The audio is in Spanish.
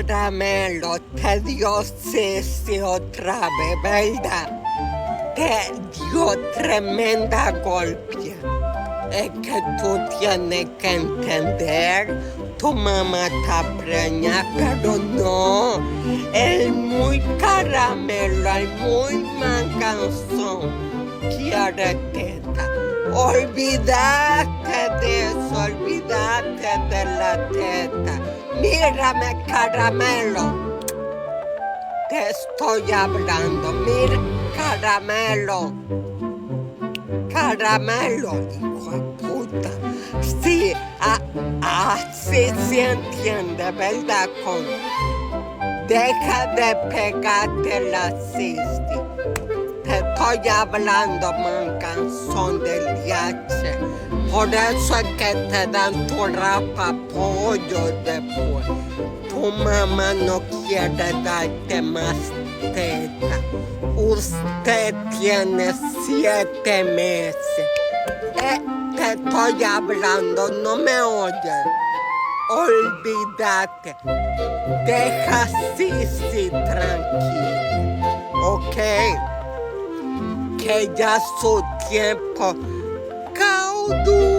caramelo, te dio sesti otra vez, ¿verdad? Te dio tremenda golpe. Es que tú tienes que entender, tu mamá está preñada, pero no. Es muy caramelo, es muy manganzón. Quiere teta. Olvídate de eso, olvídate de la teta. Mírame, caramelo. Te estoy hablando, mira, caramelo. Caramelo, hijo de puta. Sí, así se entiende, ¿verdad? Deja de pegarte la cisti. Te estoy hablando, manganzón del yache. Por eso es que te dan tu rapa pollo después. Tu mamá no quiere darte más teta. Usted tiene 7 meses. Te estoy hablando, no me oyes. Olvídate. Deja a Sisi tranquila. ¿Ok? Que ya su tiempo caducó.